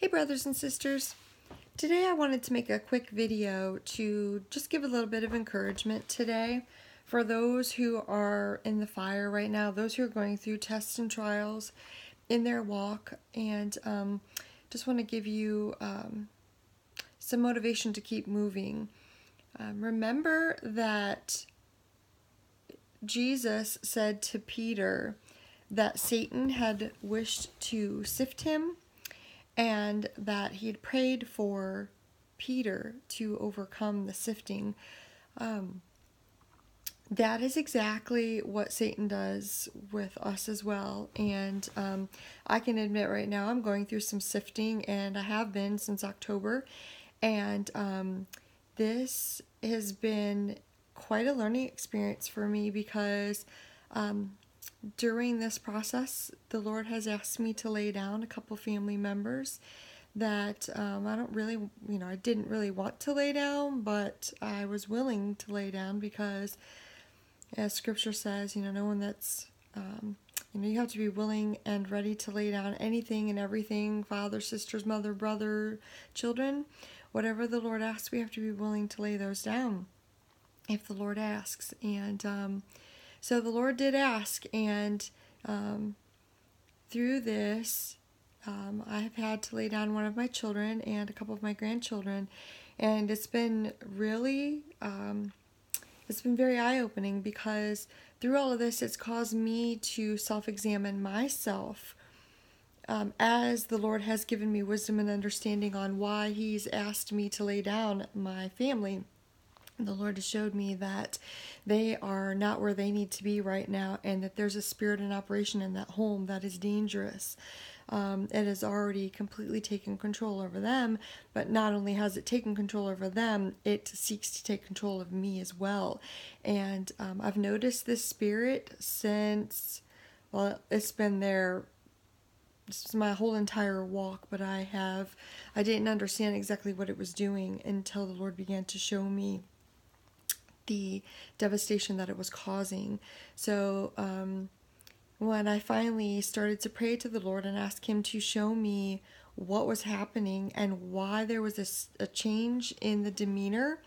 Hey brothers and sisters, today I wanted to make a quick video to just give a little bit of encouragement today for those who are in the fire right now, those who are going through tests and trials in their walk, and just want to give you some motivation to keep moving. Remember that Jesus said to Peter that Satan had wished to sift him, and that he had prayed for Peter to overcome the sifting. That is exactly what Satan does with us as well. And I can admit right now I'm going through some sifting, and I have been since October. And this has been quite a learning experience for me because during this process, the Lord has asked me to lay down a couple family members that I didn't really want to lay down, but I was willing to lay down because, as Scripture says, no one that's, you have to be willing and ready to lay down anything and everything, father, sisters, mother, brother, children, whatever the Lord asks, we have to be willing to lay those down if the Lord asks. And so the Lord did ask, and through this, I have had to lay down one of my children and a couple of my grandchildren, and it's been really, it's been very eye-opening because through all of this, it's caused me to self-examine myself as the Lord has given me wisdom and understanding on why He's asked me to lay down my family. The Lord has showed me that they are not where they need to be right now, and that there's a spirit in operation in that home that is dangerous. It has already completely taken control over them, but not only has it taken control over them, it seeks to take control of me as well. And I've noticed this spirit since, well, it's been there. This is my whole entire walk, but I didn't understand exactly what it was doing until the Lord began to show me the devastation that it was causing. So when I finally started to pray to the Lord and ask Him to show me what was happening and why there was a change in the demeanor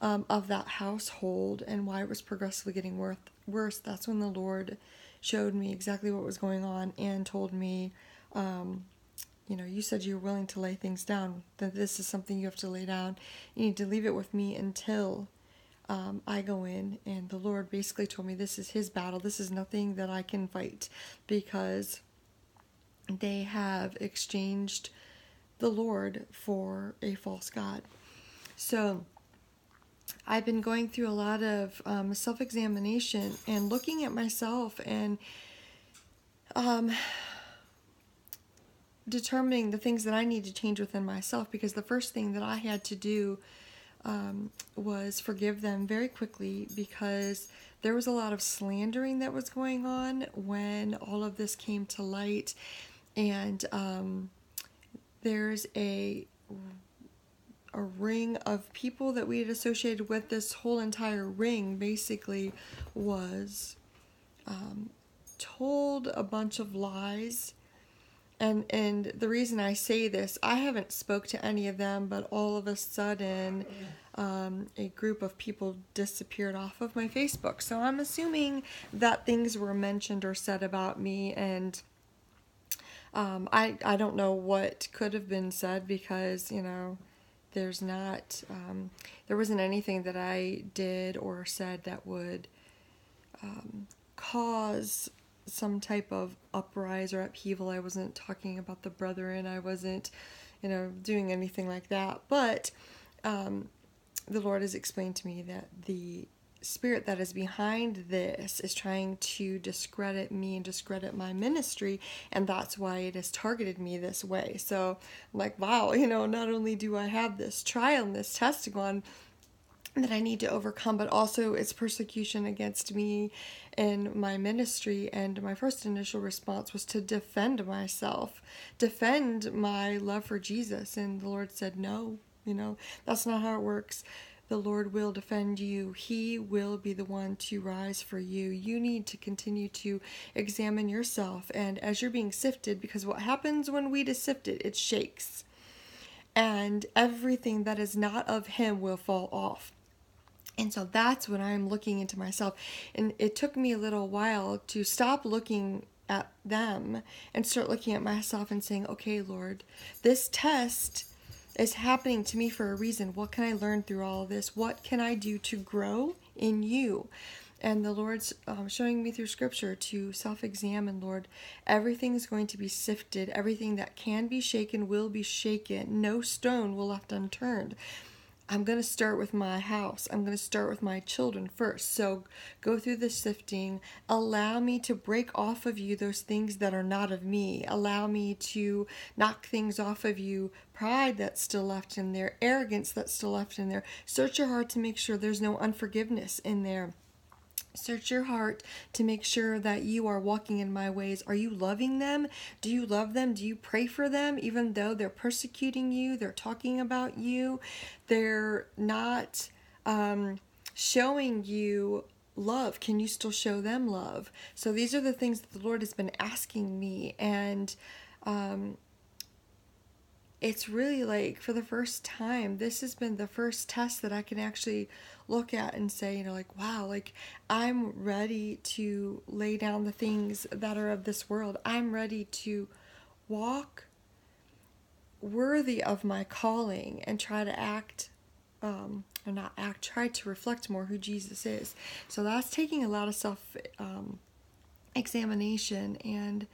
of that household and why it was progressively getting worse, that's when the Lord showed me exactly what was going on and told me, you said you were willing to lay things down, that this is something you have to lay down. You need to leave it with me until I go in. And the Lord basically told me this is His battle. This is nothing that I can fight, because they have exchanged the Lord for a false god. So I've been going through a lot of self-examination and looking at myself and determining the things that I need to change within myself, because the first thing that I had to do was forgive them very quickly, because there was a lot of slandering that was going on when all of this came to light. And there's a ring of people that we had associated with. This whole entire ring basically was told a bunch of lies. And the reason I say this, I haven't spoke to any of them, but all of a sudden, a group of people disappeared off of my Facebook. So I'm assuming that things were mentioned or said about me, and I don't know what could have been said, because, there's not, there wasn't anything that I did or said that would cause some type of uprise or upheaval. I wasn't talking about the brethren. I wasn't, doing anything like that. But the Lord has explained to me that the spirit that is behind this is trying to discredit me and discredit my ministry, and that's why it has targeted me this way. So I'm like, wow, not only do I have this trial and this test to go on that I need to overcome, but also it's persecution against me in my ministry. And my first initial response was to defend myself, defend my love for Jesus. And the Lord said, no, that's not how it works. The Lord will defend you. He will be the one to rise for you. You need to continue to examine yourself. And as you're being sifted, because what happens when wheat is sifted, it shakes. and everything that is not of him will fall off. And so that's when I'm looking into myself. And it took me a little while to stop looking at them and start looking at myself and saying, okay, Lord, this test is happening to me for a reason. What can I learn through all of this? What can I do to grow in you? And the Lord's showing me through scripture to self-examine, Lord. Everything is going to be sifted. Everything that can be shaken will be shaken. No stone will left unturned. I'm going to start with my house. I'm going to start with my children first. So go through the sifting. Allow me to break off of you those things that are not of me. Allow me to knock things off of you. Pride that's still left in there. Arrogance that's still left in there. Search your heart to make sure there's no unforgiveness in there. Search your heart to make sure that you are walking in my ways. Are you loving them? Do you love them? Do you pray for them even though they're persecuting you? They're talking about you. They're not showing you love. Can you still show them love? So these are the things that the Lord has been asking me. And it's really like, for the first time, this has been the first test that I can actually look at and say, like, wow, like, I'm ready to lay down the things that are of this world. I'm ready to walk worthy of my calling and try to try to reflect more who Jesus is. So that's taking a lot of self-examination, and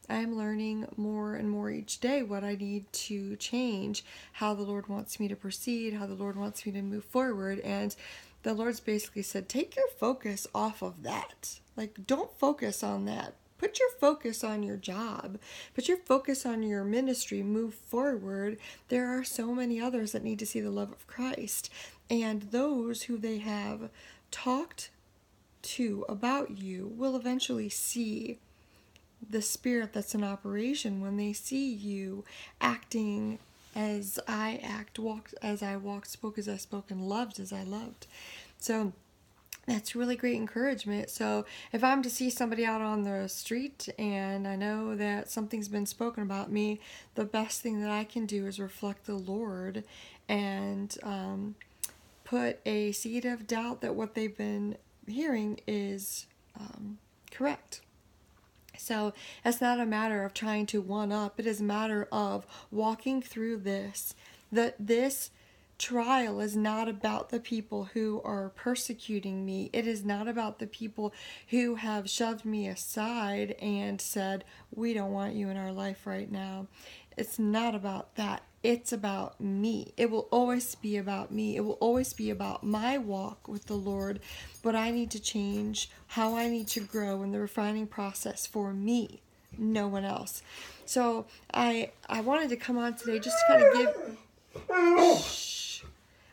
I am learning more and more each day what I need to change, how the Lord wants me to proceed, how the Lord wants me to move forward. And the Lord's basically said, take your focus off of that. Like, don't focus on that. Put your focus on your job. Put your focus on your ministry. Move forward. There are so many others that need to see the love of Christ. And those who they have talked to about you will eventually see the spirit that's in operation when they see you acting as I act, walked as I walked, spoke as I spoke, and loved as I loved. So that's really great encouragement. So if I'm to see somebody out on the street and I know that something's been spoken about me, the best thing that I can do is reflect the Lord and put a seed of doubt that what they've been hearing is correct. So it's not a matter of trying to one up. It is a matter of walking through this. This trial is not about the people who are persecuting me. It is not about the people who have shoved me aside and said, we don't want you in our life right now. It's not about that. It's about me. It will always be about me. It will always be about my walk with the Lord, but I need to change, how I need to grow in the refining process for me, no one else. So I wanted to come on today just to kind of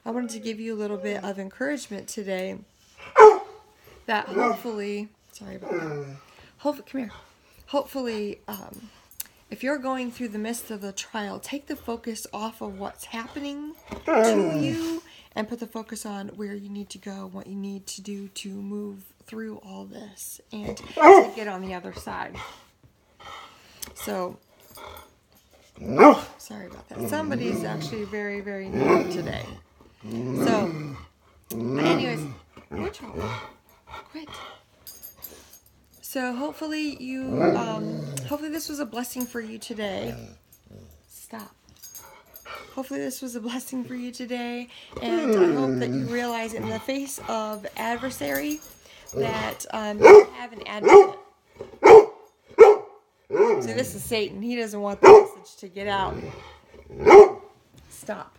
I wanted to give you a little bit of encouragement today that hopefully, sorry about that. Come here. Hopefully, if you're going through the midst of the trial, take the focus off of what's happening to you and put the focus on where you need to go, what you need to do to move through all this and to get on the other side. So, sorry about that. Somebody's actually very, very needy today. So, anyways, quit. So hopefully hopefully this was a blessing for you today. Stop. Hopefully this was a blessing for you today, and I hope that you realize in the face of adversary that you have an advocate. See, this is Satan. He doesn't want the message to get out. Stop.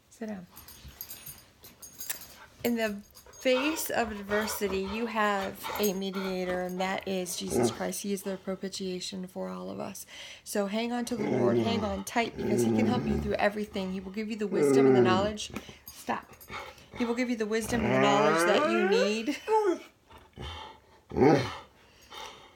Sit down. In the face of adversity, you have a mediator, and that is Jesus Christ. He is the propitiation for all of us. So hang on to the Lord. Hang on tight, because He can help you through everything. He will give you the wisdom and the knowledge. Stop. He will give you the wisdom and the knowledge that you need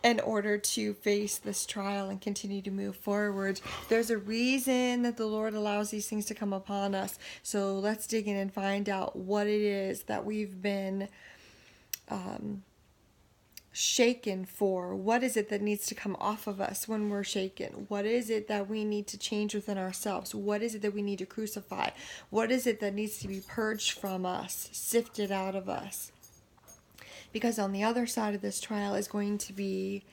in order to face this trial and continue to move forward. There's a reason that the Lord allows these things to come upon us. So let's dig in and find out what it is that we've been shaken for? What is it that needs to come off of us when we're shaken? What is it that we need to change within ourselves? What is it that we need to crucify? What is it that needs to be purged from us, sifted out of us? Because on the other side of this trial is going to be,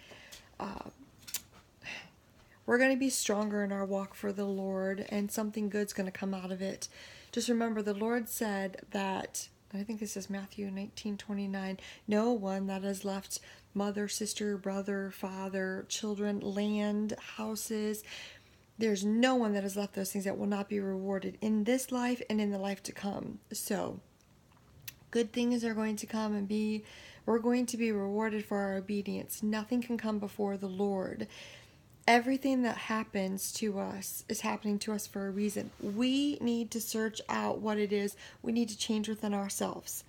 we're going to be stronger in our walk for the Lord, and something good's going to come out of it. Just remember, the Lord said that, I think this is Matthew 19:29, no one that has left mother, sister, brother, father, children, land, houses, there's no one that has left those things that will not be rewarded in this life and in the life to come. So, good things are going to come and we're going to be rewarded for our obedience. Nothing can come before the Lord. Everything that happens to us is happening to us for a reason. We need to search out what it is we need to change within ourselves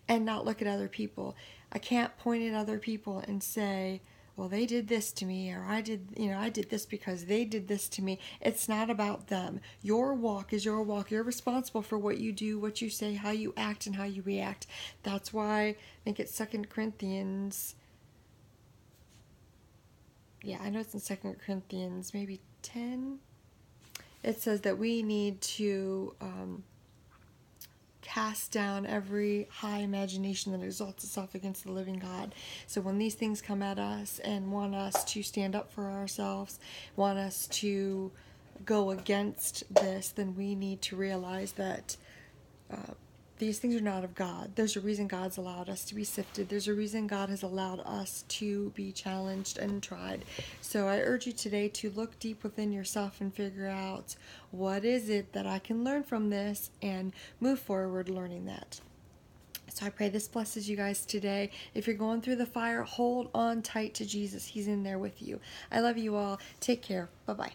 and not look at other people. I can't point at other people and say, well, they did this to me, or I did this because they did this to me. It's not about them. Your walk is your walk. You're responsible for what you do, what you say, how you act, and how you react. That's why I think it's 2 Corinthians. Yeah, I know it's in 2 Corinthians, maybe 10. It says that we need to cast down every high imagination that exalts itself against the living God. So when these things come at us and want us to stand up for ourselves, want us to go against this, then we need to realize that these things are not of God. There's a reason God's allowed us to be sifted. There's a reason God has allowed us to be challenged and tried. So I urge you today to look deep within yourself and figure out, what is it that I can learn from this, and move forward learning that. So I pray this blesses you guys today. If you're going through the fire, hold on tight to Jesus. He's in there with you. I love you all. Take care. Bye-bye.